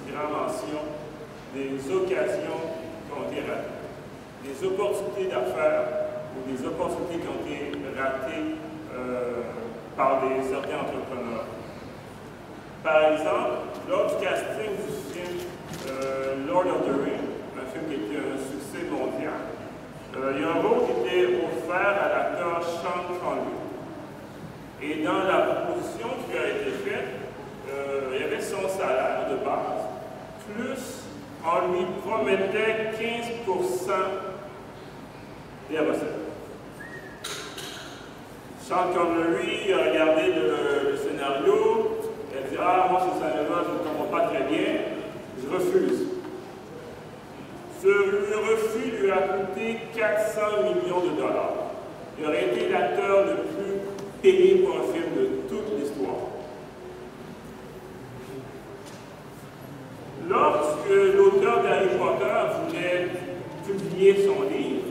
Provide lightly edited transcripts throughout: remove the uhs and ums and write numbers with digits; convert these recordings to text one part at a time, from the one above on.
grand mention des occasions qui ont été ratées, des opportunités d'affaires ou des opportunités qui ont été ratées par certains entrepreneurs. Par exemple, lors du casting du film Lord of the Rings, un film qui était un succès mondial, il y a un rôle qui était offert à l'acteur Sean Connery. Et dans la proposition qui lui a été faite, il y avait son salaire de base, plus on lui promettait 15% des recettes. Sean Connery a regardé le scénario, il a dit « Ah, moi ce scénario-là, je ne comprends pas très bien, je refuse ». Ce refus lui a coûté 400 millions de dollars. Il aurait été l'acteur le plus payé pour un film de toute l'histoire. Lorsque l'auteur d'Harry Potter voulait publier son livre,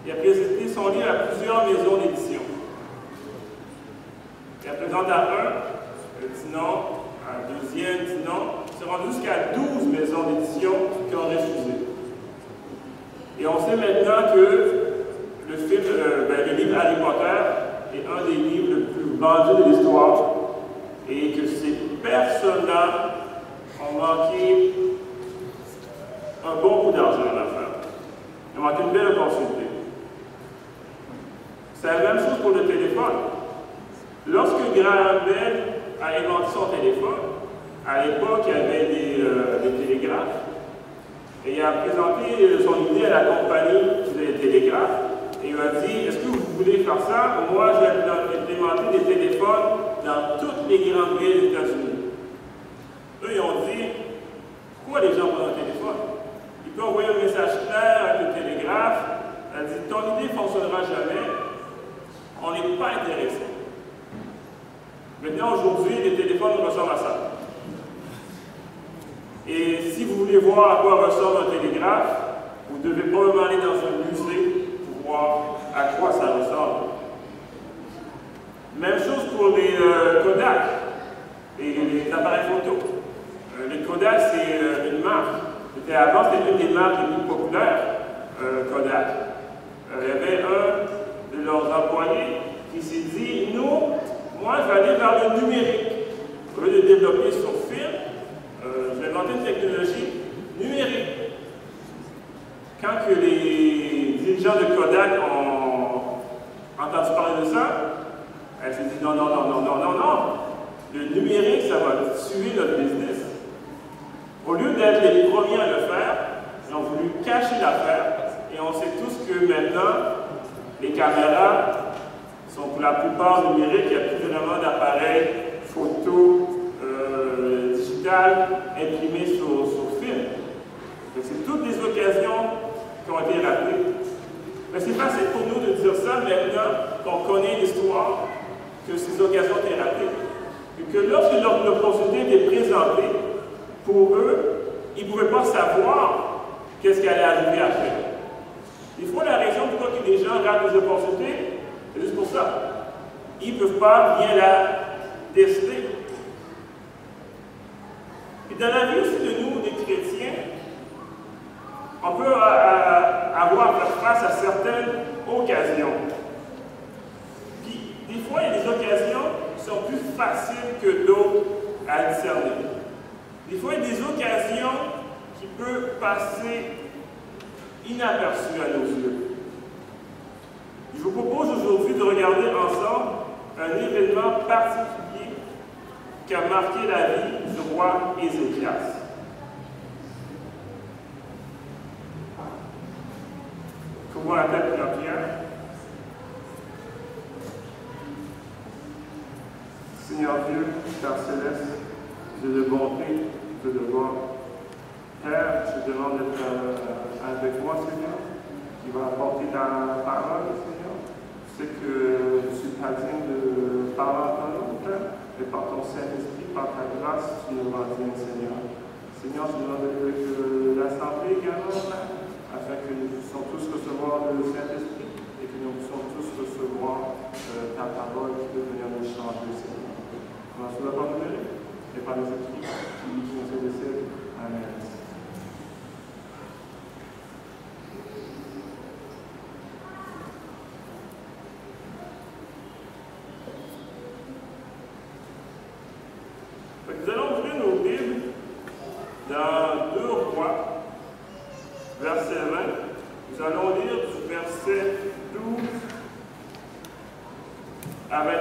il a présenté son livre à plusieurs maisons d'édition. Il a présenté à un dit non, à un deuxième dit non. Il s'est rendu jusqu'à 12 maisons d'édition qui ont refusé. Et on sait maintenant que le livre Harry Potter est un des livres les plus vendus de l'histoire et que ces personnes-là ont manqué un bon coup d'argent à l'affaire. Ils ont manqué une belle opportunité. C'est la même chose pour le téléphone. Lorsque Graham Bell a inventé son téléphone, à l'époque, il y avait des télégraphes, et il a présenté son idée à la compagnie des télégraphes, et il a dit, est-ce que vous voulez faire ça? Moi, je vais implémenter des téléphones dans toutes les grandes villes des États-Unis. Eux, ils ont dit, pourquoi les gens prennent un téléphone? Ils peuvent envoyer un message clair avec le télégraphe, elle dit, ton idée ne fonctionnera jamais, on n'est pas intéressé. Maintenant, aujourd'hui, les téléphones ressemblent à ça. Et si vous voulez voir à quoi ressemble un télégraphe, vous devez probablement aller dans un musée pour voir à quoi ça ressemble. Même chose pour les Kodak et les appareils photo. Les Kodak, c'est une marque. Avant, c'était une des marques les plus populaires, Kodak. Il y avait un de leurs employés qui s'est dit, moi, je vais aller vers le numérique. Au lieu de développer sur film, je vais inventer une technologie numérique. Quand que les dirigeants de Kodak ont entendu parler de ça, elle s'est dit non. Le numérique, ça va tuer notre business. Au lieu d'être les premiers à le faire, ils ont voulu cacher l'affaire. Et on sait tous que maintenant, les caméras sont pour la plupart numériques. Il n'y a plus vraiment d'appareils photo digital imprimés sur film. C'est toutes des occasions qui ont été ratées. Mais c'est facile pour nous de dire ça maintenant qu'on connaît l'histoire, que ces occasions ont été ratées. Et que lorsque l'opportunité était présentée, pour eux, ils ne pouvaient pas savoir qu'est-ce qui allait arriver après. Des fois, la raison pourquoi les gens ratent les opportunités, c'est juste pour ça. Ils ne peuvent pas bien la tester. Et dans la vie aussi de nous, des chrétiens, on peut avoir face à certaines occasions. Puis, des fois, il y a des occasions qui sont plus faciles que d'autres à discerner. Des fois, il y a des occasions qui peuvent passer inaperçues à nos yeux. Je vous propose aujourd'hui de regarder ensemble un événement particulier qui a marqué la vie du roi Ézéchias. Couvrons la tête de la prière. Seigneur Dieu, Père Céleste, Dieu de bonté, Dieu de gloire. Père, je te demande d'être avec moi, Seigneur, qui va apporter ta parole, Seigneur. Je sais que je ne suis pas digne de parler en ton nom, Père, mais par ton Saint-Esprit, par ta grâce, tu nous rends digne, Seigneur. Seigneur, je demande avec l'Assemblée également, Père, afin que nous puissions tous recevoir le Saint-Esprit et que nous puissions tous recevoir ta parole qui peut venir nous changer, Seigneur. On va se la bonne et par les esprits qui nous aident verset 20. Nous allons lire du verset 12 à 21.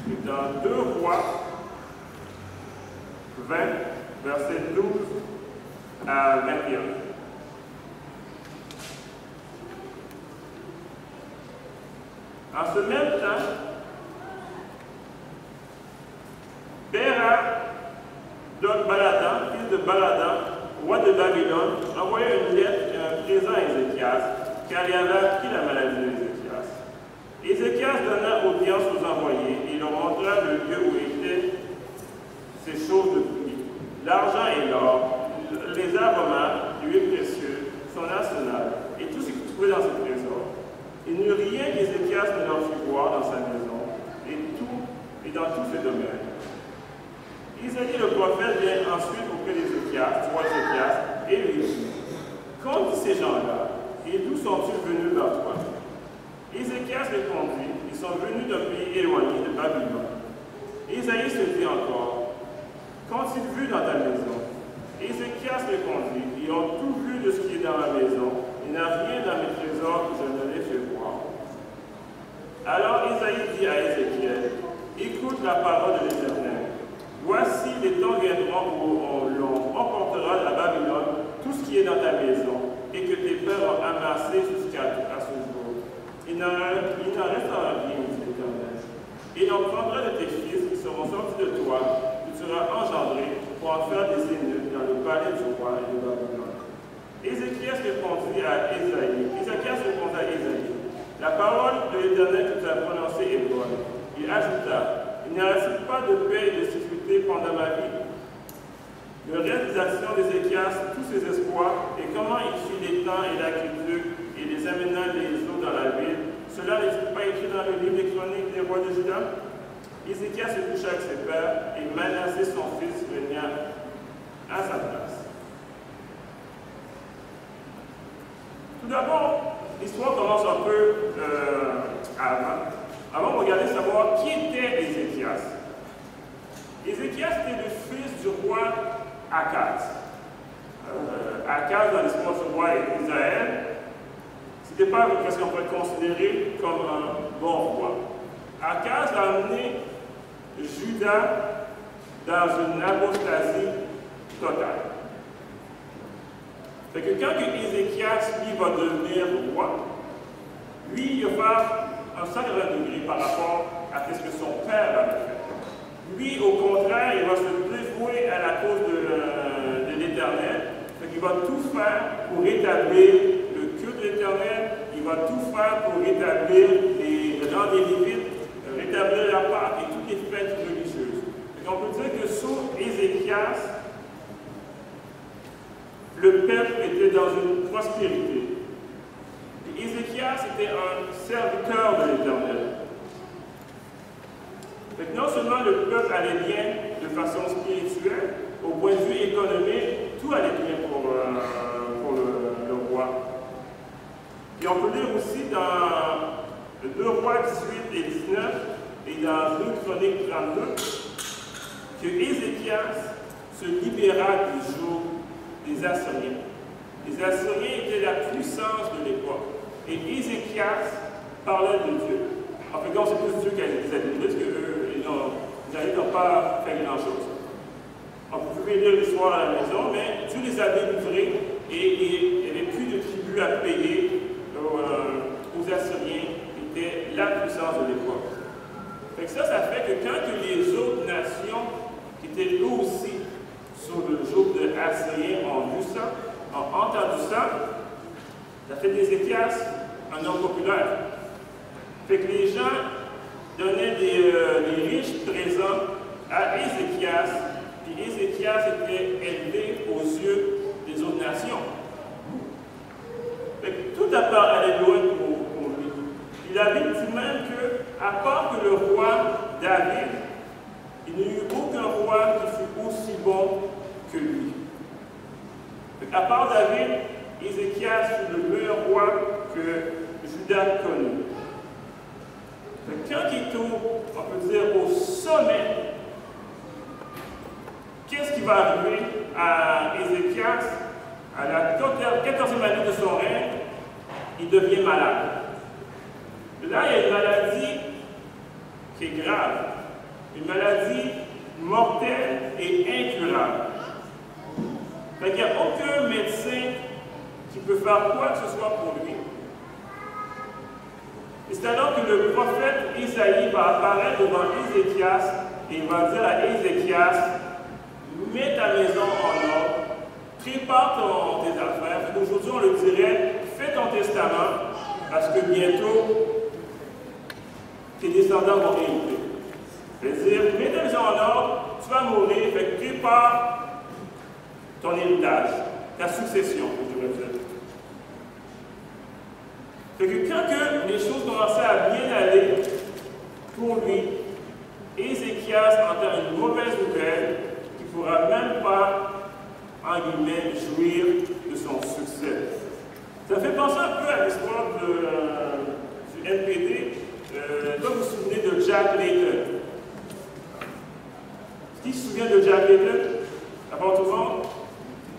Et dans 2 Rois 20, verset 12 à 21. En ce même temps, Béra, donc Baladan, fils de Baladan, roi de Babylone, envoya une lettre et un présent à Ézéchias, car il avait appris la maladie d'Ézéchias. Ézéchias donna audience aux envoyés et leur montra le lieu où étaient ces choses de prix, l'argent et l'or, les aromates, l'huile précieuse, son arsenal, et tout ce qui trouvait dans ses trésors. Il n'y eut rien qu'Ézéchias ne leur fit voir dans sa maison, et dans tous ses domaines. Isaïe le prophète vient ensuite auprès d'Ézéchias, roi Ézéchias, et lui dit, qu'ont dit ces gens-là, et d'où sont-ils venus vers toi? Ézéchias répondit, ils sont venus d'un pays éloigné de Babylone. Isaïe se dit encore, qu'ont-ils vu dans ta maison? Ézéchias répondit, ils ont tout vu de ce qui est dans ma maison, il n'y a rien dans mes trésors que je ne les fait voir. Alors Isaïe dit à Ézéchiel, écoute la parole de l'Éternel. Voici les temps viendront où l'on emportera à Babylone tout ce qui est dans ta maison et que tes pères ont amassé jusqu'à ce jour. Il n'en restera rien, dit l'Éternel. Et l'on prendra de tes fils qui seront sortis de toi, que tu seras engendré pour en faire des eunuques dans le palais du roi et de Babylone. Ézéchias répondit à Isaïe. La parole de l'Éternel que tu as prononcée est bonne. Il ajouta, il n'y a pas de paix et de sécurité pendant ma vie. Le reste des actions d'Ézéchias, tous ses espoirs, et comment il fit les temps et l'aqueduc, et les amena les eaux dans la ville, cela n'est pas écrit dans le livre des chroniques des rois de Juda? Ézéchias se coucha avec ses pères, et Manassé son fils régna à sa place. Tout d'abord, l'histoire commence un peu avant. Avant de regarder savoir qui était Ézéchias. Ézéchias était le fils du roi Akaz. Akaz, dans l'histoire du roi d'Israël, ce n'était pas ce qu'on peut considérer comme un bon roi. Akaz a amené Juda dans une apostasie totale. Fait que quand Ézéchias, lui, va devenir roi, lui, il va un 180 degrés par rapport à ce que son père avait fait. Lui, au contraire, il va se dévouer à la cause de l'Éternel. Il va tout faire pour rétablir le culte de l'Éternel. Il va tout faire pour rétablir les rangs des Lévites, rétablir la Pâque et toutes les fêtes religieuses. Donc, on peut dire que sous Ézéchias, le peuple était dans une prospérité. Et Ézéchias était un serviteur de l'Éternel. Non seulement le peuple allait bien de façon spirituelle, au point de vue économique, tout allait bien pour le roi. Et on peut lire aussi dans 2 Rois 18 et 19 et dans 2 Chroniques 32 que Ézéchias se libéra du joug des Assyriens. Les Assyriens étaient la puissance de l'époque. Et Ézéchias parlait de Dieu. En fait, c'est plus Dieu qui a été délivré, parce qu'ils n'ont pas fait grand-chose. Vous pouvez lire l'histoire à la maison, mais Dieu les a délivrés et il n'y avait plus de tribut à payer aux Assyriens, qui étaient la puissance de l'époque. Ça fait que quand les autres nations, qui étaient eux aussi sous le joug de Assyriens, ont vu ça, ont entendu ça fait d'Ézéchias un homme populaire. Fait que les gens donnaient des riches présents à Ézéchias, puis Ézéchias était élevé aux yeux des autres nations. Fait que tout à part allait loin pour lui. Il avait dit même que, à part que le roi David, il n'y eut aucun roi qui fut aussi bon que lui. Fait qu'à part David, Ézéchias fut le meilleur roi que Juda connut. Quand il est on peut dire, au sommet, qu'est-ce qui va arriver à Ézéchias? à la 14e année de son règne, il devient malade. Là, il y a une maladie qui est grave, une maladie mortelle et incurable. Il n'y a aucun médecin qui peut faire quoi que ce soit pour lui. Et c'est alors que le prophète Isaïe va apparaître devant Ézéchias et il va dire à Ézéchias, mets ta maison en ordre, prépare tes affaires. Aujourd'hui, on le dirait, fais ton testament, parce que bientôt, tes descendants vont hériter. C'est-à-dire, mets ta maison en ordre, tu vas mourir, fait que prépare ton héritage, ta succession, je veux dire. Fait que quand les choses commençaient à bien aller pour lui, Ézéchias entend une mauvaise nouvelle qui ne pourra même pas, en guillemets, jouir de son succès. Ça fait penser un peu à l'histoire du NPD. Vous vous souvenez de Jack Layton? Qui se souvient de Jack Layton? À part tout le monde?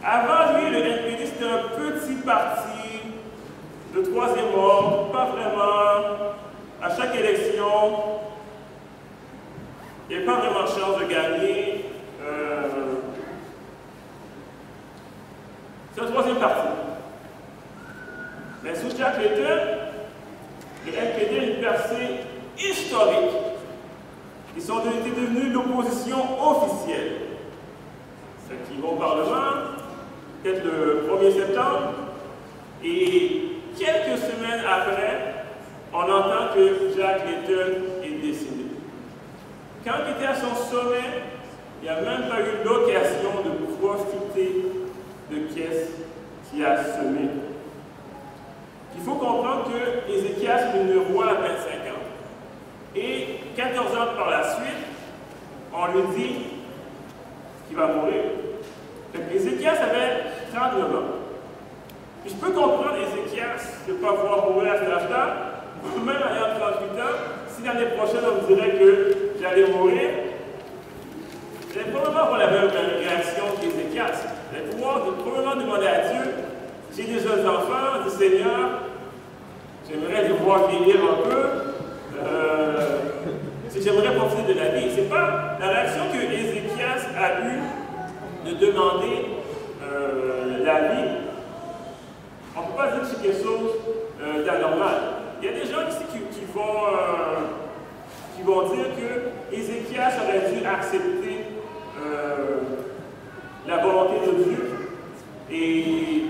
Avant lui, le NPD, c'était un petit parti de troisième ordre, pas vraiment. À chaque élection, il n'y avait pas vraiment de chance de gagner. C'est un troisième parti. Mais sous Jack Layton, le NPD a une percée historique. Ils sont devenus l'opposition officielle. Ceux qui vont au Parlement, peut-être le 1er septembre, et quelques semaines après, on entend que Jack Layton est décédé. Quand il était à son sommet, il n'a même pas eu l'occasion de profiter de qu'est-ce qui a semé. Il faut comprendre que Ézéchias est devenu roi à 25 ans. Et 14 ans par la suite, on lui dit qu'il va mourir. Ézéchias avait 39 ans. Et je peux comprendre Ézéchias de ne pas pouvoir mourir à cet âge-là, même ayant 38 ans, si l'année prochaine on me dirait que j'allais mourir, j'allais probablement avoir la même réaction qu'Ézéchias. J'allais pouvoir probablement demander à Dieu, j'ai des jeunes enfants, du Seigneur, j'aimerais les voir vieillir un peu, j'aimerais profiter de la vie. Ce n'est pas la réaction que Ézéchias a eue de demander la vie. On ne peut pas dire que c'est quelque chose d'anormal. Il y a des gens ici qui vont dire que Ézéchias aurait dû accepter la volonté de Dieu et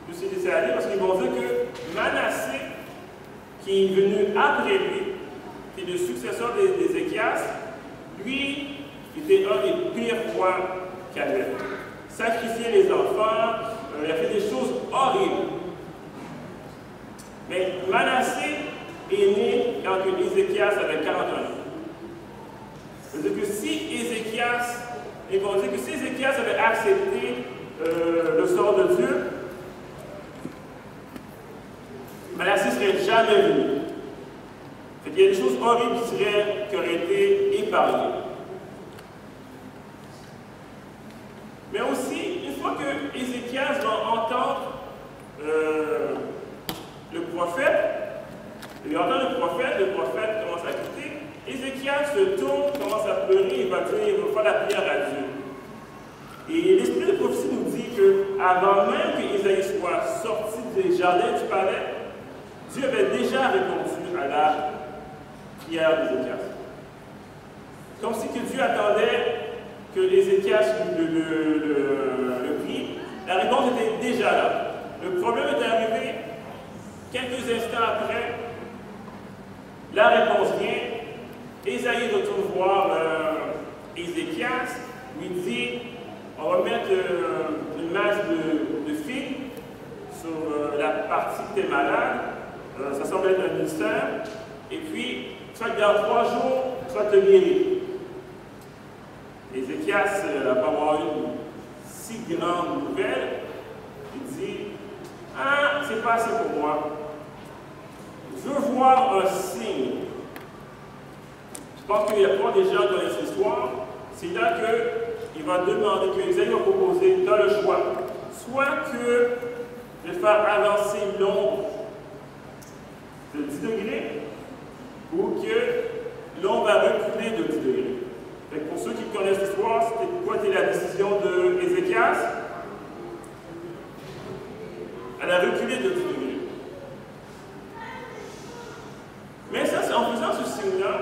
de se laisser aller parce qu'ils vont dire que Manassé, qui est venu après lui, qui est le successeur d'Ézéchias, lui était un des pires rois qu'il y avait. Sacrifier les enfants, il a fait des choses horribles. Mais Manassé est né quand Ézéchias avait 40 ans. C'est-à-dire que si Ézéchias, ils vont dire que si Ézéchias avait accepté le sort de Dieu, Manassé ne serait jamais venu. Il y a des choses horribles qui auraient été épargnées. Mais aussi, une fois que Ézéchias va entendre le prophète, il entend le prophète commence à quitter, Ézéchias se tourne, commence à pleurer, il va faire la prière à Dieu. Et l'esprit de prophétie nous dit qu'avant même qu'Ésaïe soit sorti des jardins du palais, Dieu avait déjà répondu à la prière d'Ézéchias. Comme si que Dieu attendait que Ézéchias le prie, la réponse était déjà là. Le problème est arrivé quelques instants après, la réponse vient, Ésaïe retourne voir Ézéchias, lui dit, on va mettre une masse de figues sur la partie que tu es malade, ça semble être un ministère, et puis, soit dans 3 jours, soit te guérir. Ézéchias, après avoir eu une si grande nouvelle, il dit, ah, c'est pas assez pour moi. Je veux voir un signe. Je pense qu'il y a pas des gens qui connaissent l'histoire. C'est là qu'il va demander, que Ésaïe va proposer, tu as le choix. soit que je vais faire avancer l'ombre de 10 degrés, ou que l'ombre va reculer de 10 degrés. Fait que pour ceux qui connaissent l'histoire, c'était la décision de Ézéchias? Elle a reculé de 10 degrés. Mais ça, c'est en faisant ce signe-là,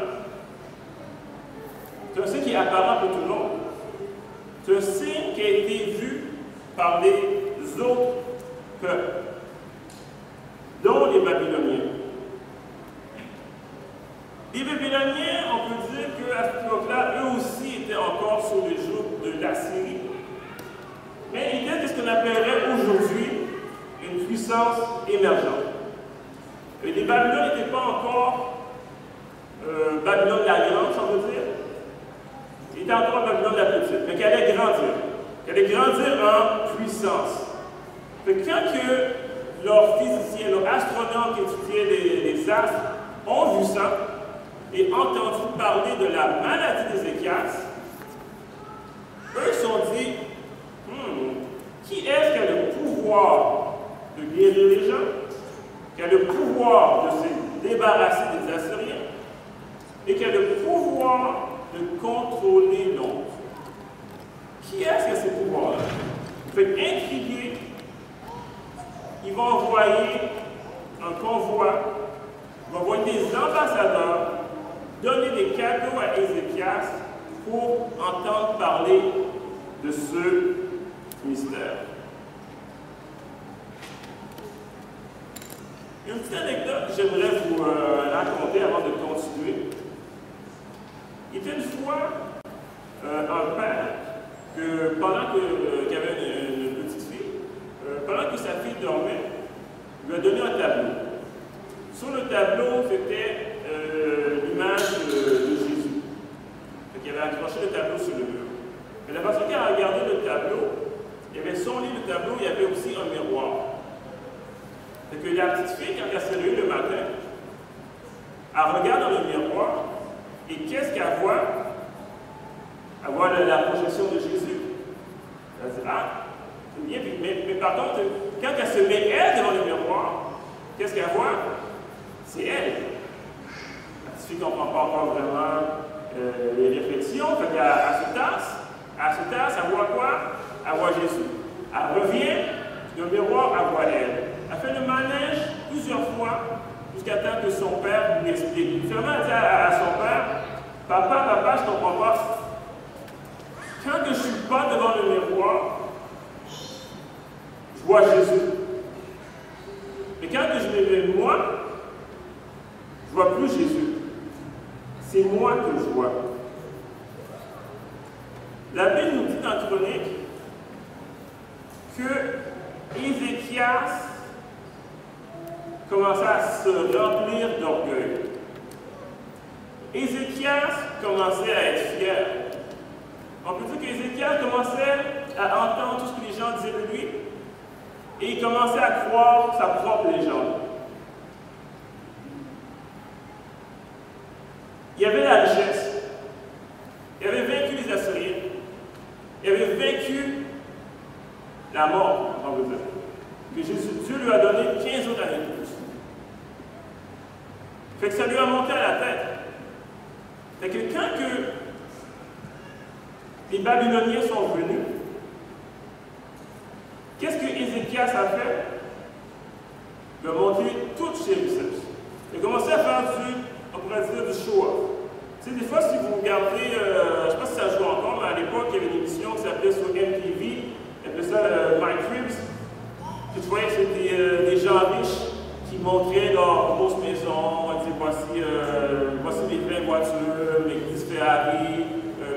c'est un signe qui est apparent pour tout le monde. C'est un signe qui a été vu par les autres peuples, dont les Babyloniens. Les Babyloniens, on peut dire qu'à cette époque-là, eux aussi étaient encore sous le joug de l'Assyrie. Mais ils étaient ce qu'on appellerait aujourd'hui une puissance émergente. Et les Babylone n'étaient pas encore Babylone la grande, si on veut dire. Ils étaient encore Babylone la petite, mais qu'elle allait grandir. Qu'elle allait grandir en puissance. Fait que quand que leurs physiciens, leurs astronomes qui étudiaient les astres ont vu ça et entendu parler de la maladie d'Ézéchias, eux se sont dit, qui est-ce qui a le pouvoir de guérir les gens, qui a le pouvoir de se débarrasser des Assyriens et qui a le pouvoir de contrôler l'ombre? Qui est-ce qui a ces pouvoirs-là? Fait intrigués, ils vont envoyer un convoi, ils vont envoyer des ambassadeurs, donner des cadeaux à Ézéchias pour entendre parler de ce mystère. Une petite anecdote que j'aimerais vous raconter avant de continuer. Il était une fois un père que, pendant qu'il avait une petite fille, pendant que sa fille dormait, il lui a donné un tableau. Sur le tableau, c'était l'image de Jésus. Il avait accroché le tableau sur le mur. Mais la façon qu'il a regardé le tableau, il y avait son lit, le tableau, il y avait aussi un miroir. Fait que la petite fille, quand elle s'est levée le matin, elle regarde dans le miroir, et qu'est-ce qu'elle voit? Elle voit la projection de Jésus. Elle dit, ah, c'est bien, mais par contre, quand elle se met elle devant le miroir, qu'est-ce qu'elle voit? C'est elle. La petite fille ne comprend pas encore vraiment les réflexions, fait qu'elle se tasse. Elle se tasse, elle voit quoi? Elle voit Jésus. Elle revient, le miroir, elle voit elle. Elle fait le manège plusieurs fois jusqu'à temps que son père lui explique. Finalement, elle dit à son père, papa, je ne comprends pas. Quand je ne suis pas devant le miroir, je vois Jésus. Mais quand je me mets moi, je ne vois plus Jésus. C'est moi que je vois. La Bible nous dit dans Chronique que Ézéchias commençait à se remplir d'orgueil. Ézéchias commençait à être fier. On peut dire qu'Ézéchias commençait à entendre tout ce que les gens disaient de lui et il commençait à croire sa propre légende. Il avait la richesse, il avait vaincu les Assyriens, il avait vaincu la mort, on veut dire. Que Dieu lui a donné 15 autres années de plus. Fait que ça lui a monté à la tête. Fait que quand les Babyloniens sont venus, qu'est-ce que Ézéchias a fait? Il a montré toutes ses richesses. Il a commencé à faire on pourrait dire, du show-off. Tu sais, des fois, si vous regardez, je ne sais pas si ça joue encore, mais à l'époque, il y avait une émission qui s'appelait sur MTV, il appelait ça My Cribs. Puis tu voyais que c'était des gens riches qui montraient leur grosse maison, on dit voici mes 20 voitures, mes 10 Ferrari,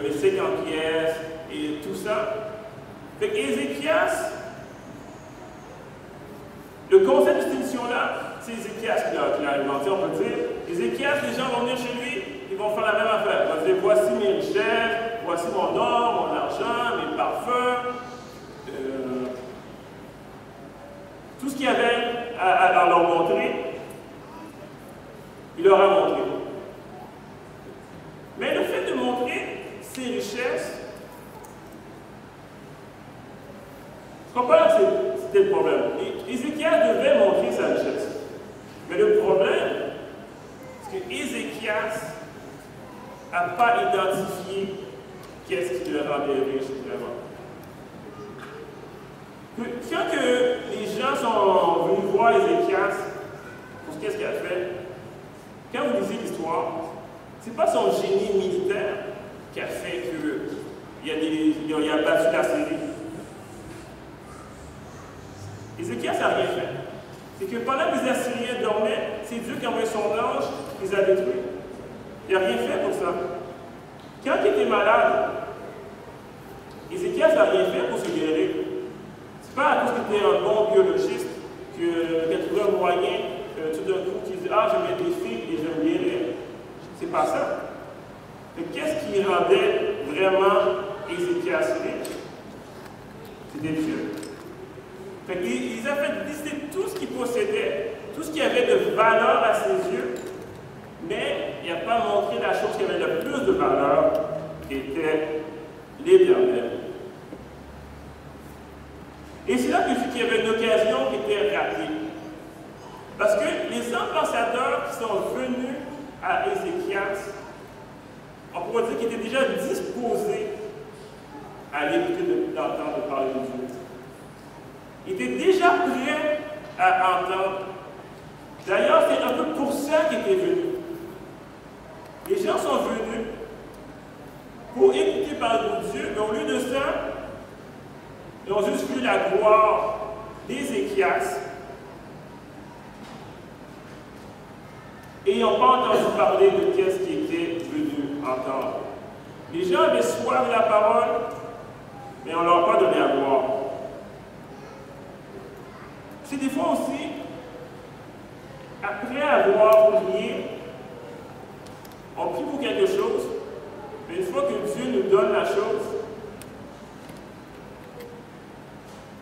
mes 50 pièces, et tout ça. Fait qu'Ézéchias, le concept de cette émission-là, c'est Ézéchias qui l'a inventé, on peut dire. Ézéchias, les gens vont venir chez lui, ils vont faire la même affaire. Ils vont dire, voici mes richesses, voici mon or, mon argent, mes parfums, tout ce qu'il y avait à leur montrer, il leur a montré. Mais le fait de montrer ses richesses, je ne crois pas que c'est problème. Ézéchias devait montrer sa richesse. Mais le problème, c'est que Ézéchias n'a pas identifié qu'est-ce qui le rendait riche vraiment. Quand que les gens sont venus voir Ézéchias, pour qu'est-ce qu'il a fait, quand vous lisez l'histoire, ce n'est pas son génie militaire qui a fait qu'il a battu la Syrie. Ézéchias n'a rien fait. C'est que pendant que les Assyriens dormaient, c'est Dieu qui a envoyé son ange qui les a détruits. Il n'a rien fait pour ça. Quand il était malade, Ézéchias n'a rien fait pour se guérir. Ce n'est pas à cause qu'il était un bon biologiste qu'il a trouvé un moyen, tout d'un coup, qu'il dit « Ah, je mets des filles et je me guérir. » C'est pas ça. Mais qu'est-ce qui rendait vraiment Ézéchias riche? C'était Dieu. Il a fait lister tout ce qu'il possédait, tout ce qui avait de valeur à ses yeux, mais il n'a pas montré la chose qui avait le plus de valeur, qui était l'Éternel. Et c'est là que je dis qu'il y avait une occasion qui était ratée. Parce que les ambassadeurs qui sont venus à Ézéchias, on pourrait dire qu'ils étaient déjà disposés à l'écouter d'entendre parler de Dieu. Ils étaient déjà prêts à entendre. D'ailleurs, c'est un peu pour ça qu'ils étaient venus. Les gens sont venus pour écouter parler de Dieu, mais au lieu de ça, ils ont juste vu la gloire d'Ézéchias et ils n'ont pas entendu parler de qu'est-ce qu'ils étaient venus entendre. Les gens avaient soif de la parole, mais on ne leur a pas donné à boire. C'est des fois aussi, après avoir prié, on prie pour quelque chose, mais une fois que Dieu nous donne la chose,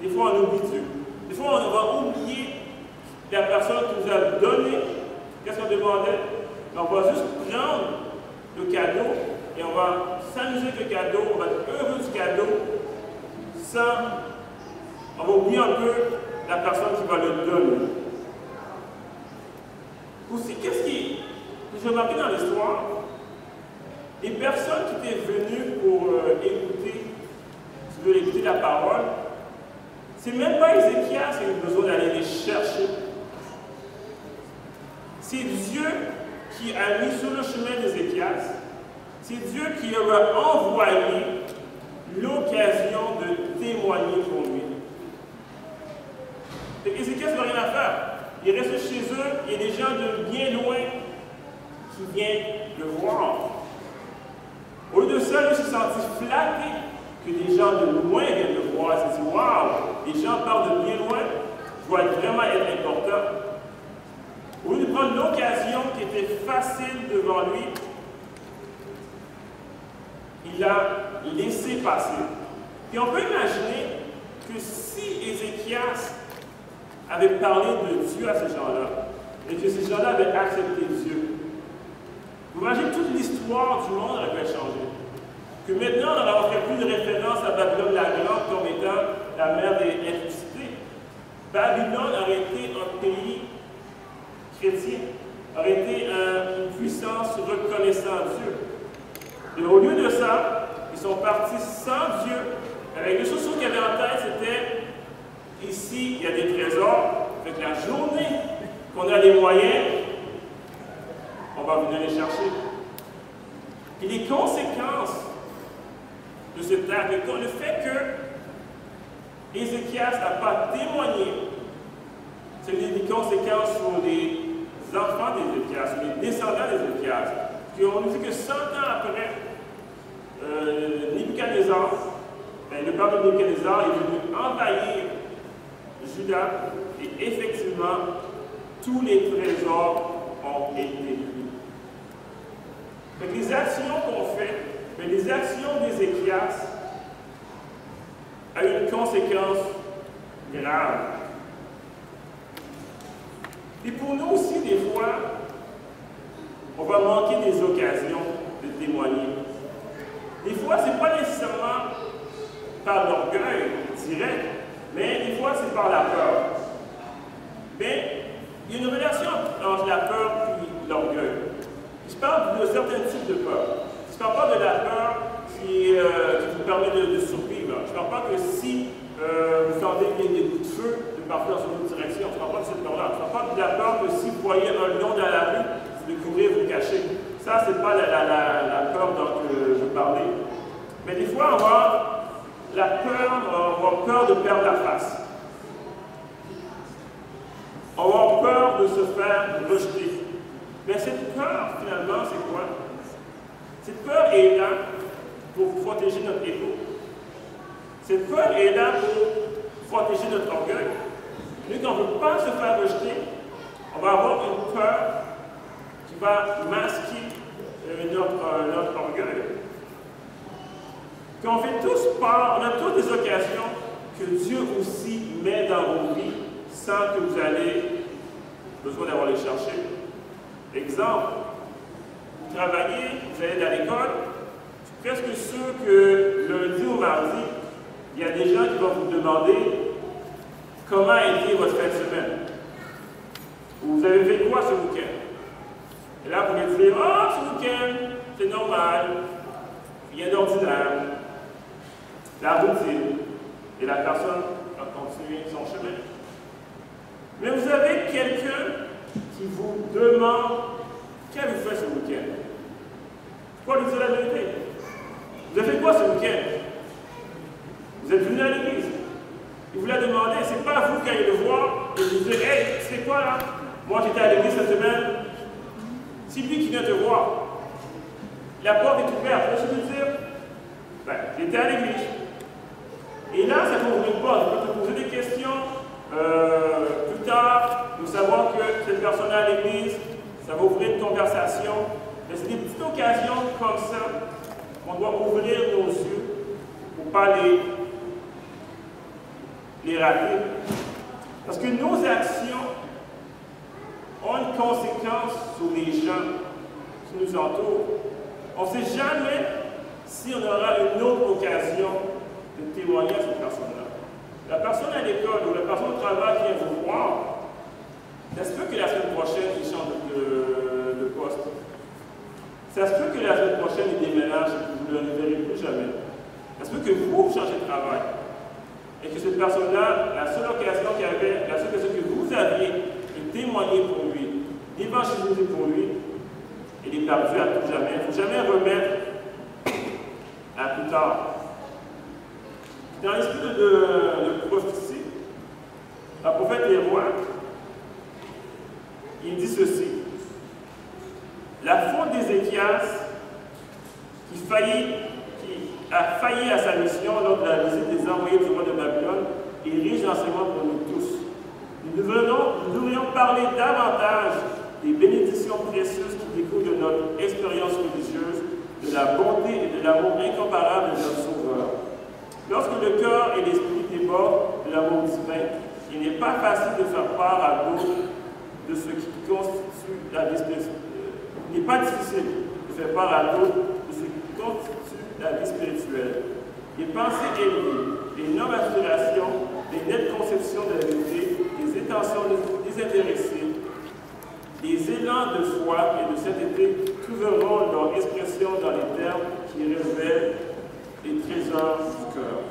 des fois on oublie Dieu. Des fois on va oublier la personne qui nous a donné, qu'est-ce qu'on demandait? On va juste prendre le cadeau et on va s'amuser avec le cadeau, on va être heureux du cadeau, on va oublier un peu la personne qui va le donner. Aussi, qu'est-ce que j'ai remarqué dans l'histoire? Les personnes qui étaient venues pour écouter la parole, c'est même pas Ézéchias qui a eu besoin d'aller les chercher. C'est Dieu qui a mis sur le chemin d'Ézéchias, c'est Dieu qui leur a envoyé l'occasion de témoigner pour lui. Ézéchias n'a rien à faire. Il reste chez eux, il y a des gens de bien loin qui viennent le voir. Au lieu de ça, il s'est senti flatté que des gens de loin viennent le voir. Il s'est dit, waouh, les gens parlent de bien loin, je dois vraiment être important. Au lieu de prendre l'occasion qui était facile devant lui, il a laissé passer. Et on peut imaginer que si Ézéchias avait parlé de Dieu à ces gens-là, et que ces gens-là avaient accepté Dieu, vous imaginez toute l'histoire du monde aurait pu changer. Que maintenant, on n'aurait fait plus de référence à Babylone la Grande comme étant la mère des électricités. Babylone aurait été un pays chrétien, aurait été une puissance reconnaissant Dieu. Et au lieu de ça, ils sont partis sans Dieu, avec les choses qu'ils avaient en tête, c'était ici, il y a des trésors, avec la journée qu'on a les moyens, on va venir les chercher. Et les conséquences de cet acte, le fait que Ézéchias n'a pas témoigné, c'est des conséquences sur les enfants d'Ézéchias, sur les descendants d'Ézéchias. On nous dit que 100 ans après, Nebuchadnezzar, le père de Nebuchadnezzar est venu envahir Juda et effectivement, tous les trésors ont été pris. Donc, les actions qu'on fait, mais les actions d'Ézéchias ont eu une conséquence grave. Et pour nous aussi, des fois, on va manquer des occasions de témoigner. Des fois, ce n'est pas nécessairement par l'orgueil direct, Mais des fois, c'est par la peur. Mais il y a une relation entre la peur et l'orgueil. Je parle de certains types de peur. Je ne parle pas de la peur qui vous permet de survivre. Je ne parle pas que si vous sentez des coups de feu, de partir dans une autre direction. Je ne parle pas de cette peur-là. Je ne parle pas de la peur que si vous voyez un lion dans la rue, vous le couvrez, vous le cachez. Ça, ce n'est pas la peur dont je parlais. Mais des fois, on va avoir peur de perdre la face. On va avoir peur de se faire rejeter. Mais cette peur, finalement, c'est quoi? Cette peur est là pour protéger notre ego. Cette peur est là pour protéger notre orgueil. Vu qu'on ne veut pas se faire rejeter, on va avoir une peur qui va masquer notre orgueil. Qu'on fait tous peur, on a toutes des occasions que Dieu aussi met dans vos vies sans que vous ayez besoin d'avoir les chercher. Exemple, vous travaillez, vous allez à l'école, je suis presque sûr que lundi ou mardi, il y a des gens qui vont vous demander comment a été votre fin de semaine. Ou vous avez fait quoi ce week-end? Et là, vous allez dire, ah, ce week-end, c'est normal, rien d'ordinaire, la routine, et la personne va continuer son chemin. Mais vous avez quelqu'un qui vous demande qu'avez-vous fait ce week-end? Il faut lui dire la vérité. Vous avez fait quoi ce week-end? Vous êtes venu à l'église. Il vous l'a demandé, c'est pas vous qui allez le voir et vous dire, hey, c'est quoi là? Moi j'étais à l'église cette semaine. C'est lui qui vient te voir. La porte est ouverte. Je vais te dire, ben, j'étais à l'église. Et là, ça vous ouvre une porte. Vous pouvez te poser des questions plus tard. Nous savons que cette personne à l'église, ça va ouvrir une conversation. Mais c'est des petites occasions comme ça qu'on doit ouvrir nos yeux pour ne pas les rater. Parce que nos actions ont une conséquence sur les gens qui nous entourent. On ne sait jamais si on aura une autre occasion de témoigner à cette personne-là. La personne à l'école ou la personne au travail qui vient vous voir, ça se peut que la semaine prochaine, il change de poste. Ça se peut que la semaine prochaine, il déménage et que vous ne le verrez plus jamais. Ça se peut que vous changez de travail. Et que cette personne-là, la seule occasion qu'il avait, la seule occasion que vous aviez, est témoigner pour lui, d'évangéliser pour lui, il est perdu à tout jamais. Il ne faut jamais remettre à plus tard. Dans l'esprit de prophétie, le prophète Héroï, il dit ceci. La faute d'Ézéchias, qui a failli à sa mission lors de la visite des envoyés du roi de Babylone, est riche d'enseignement pour nous tous. Nous devrions parler davantage des bénédictions précieuses qui découlent de notre expérience religieuse, de la bonté et de l'amour incomparable de notre Sauveur. Lorsque le cœur et l'esprit débordent de l'amour divin, il n'est pas facile de faire part à d'autres de ce qui constitue la vie spirituelle. Il n'est pas difficile de faire part à d'autres de ce qui constitue la vie spirituelle. Les pensées élevées, les nobles aspirations, les nettes conceptions de la vérité, les intentions désintéressées, les élans de foi et de sainteté trouveront leur expression dans les termes qui révèlent les trésors du cœur.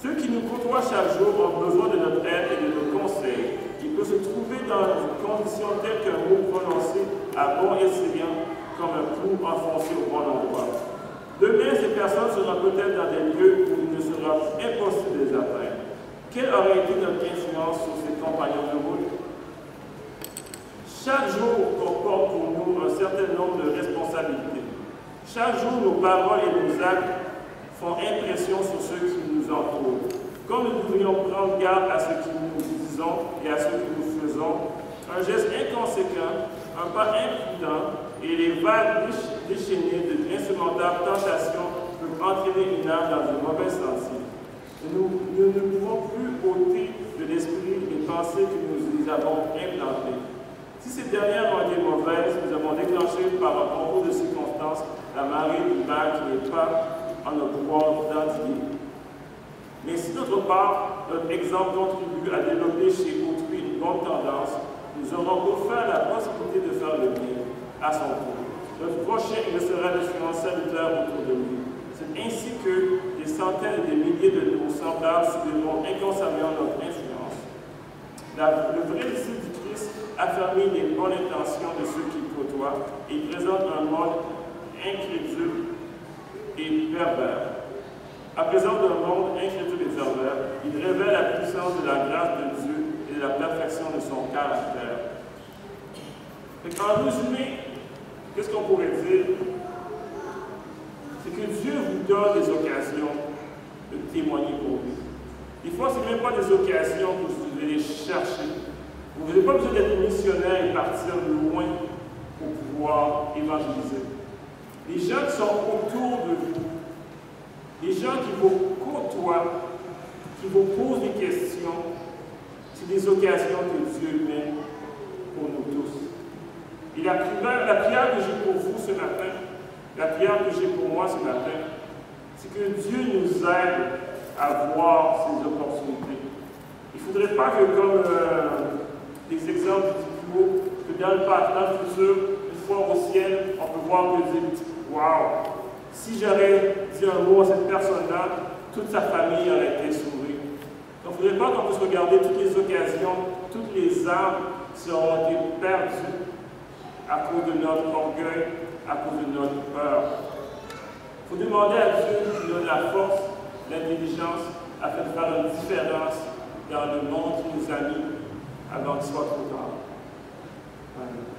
Ceux qui nous côtoient chaque jour ont besoin de notre aide et de nos conseils. Ils peuvent se trouver dans une condition telle qu'un mot prononcé à bon escient comme un clou enfoncé au bon endroit. Demain, ces personnes seront peut-être dans des lieux où il ne sera impossible de les atteindre. Quelle aurait été notre influence sur ces compagnons de route? Chaque jour comporte pour nous un certain nombre de responsabilités. Chaque jour, nos paroles et nos actes font impression sur ceux qui nous entourent. Comme nous devrions prendre garde à ce que nous disons et à ce que nous faisons, un geste inconséquent, un pas imprudent et les vagues déchaînées de l'insurmontable tentation peuvent entraîner une âme dans un mauvais sentier. Nous ne pouvons plus ôter de l'esprit les pensées que nous y avons implantées. Si ces dernières ont été mauvaises, nous avons déclenché par un concours de circonstances la marée du mal qui n'est pas en notre pouvoir d'endiguer. Mais si d'autre part, notre exemple contribue à développer chez autrui une bonne tendance, nous aurons offert la possibilité de faire le bien à son tour. Notre prochain restera l'influence salutaire autour de lui. C'est ainsi que des centaines et des milliers de nos semblables subiront inconsciemment notre influence. Le vrai disciple du Christ affermit les bonnes intentions de ceux qui le côtoient et présente un monde incrédule et pervers. À présent d'un monde incrédule et pervers, il révèle la puissance de la grâce de Dieu et de la perfection de son caractère. En résumé, qu'est-ce qu'on pourrait dire? C'est que Dieu vous donne des occasions de témoigner pour lui. Des fois, ce n'est même pas des occasions que vous devez les chercher. Vous n'avez pas besoin d'être missionnaire et partir loin pour pouvoir évangéliser. Les gens qui sont autour de vous, les gens qui vous côtoient, qui vous posent des questions, c'est des occasions que Dieu met pour nous tous. Et la prière que j'ai pour vous ce matin, la prière que j'ai pour moi ce matin, c'est que Dieu nous aide à voir ces opportunités. Il ne faudrait pas que, comme les exemples du plus haut, que dans le futur, une fois au ciel, on peut voir que Dieu dit « Wow! Si j'aurais dit un mot à cette personne-là, toute sa famille aurait été sauvée. » Donc, il ne faudrait pas qu'on puisse regarder toutes les occasions, toutes les armes qui ont été perdues à cause de notre orgueil, à cause de notre peur. Il faut demander à Dieu qui donne la force, l'intelligence, afin de faire une différence dans le monde qui nous a mis avant qu'il soit trop tard. Amen.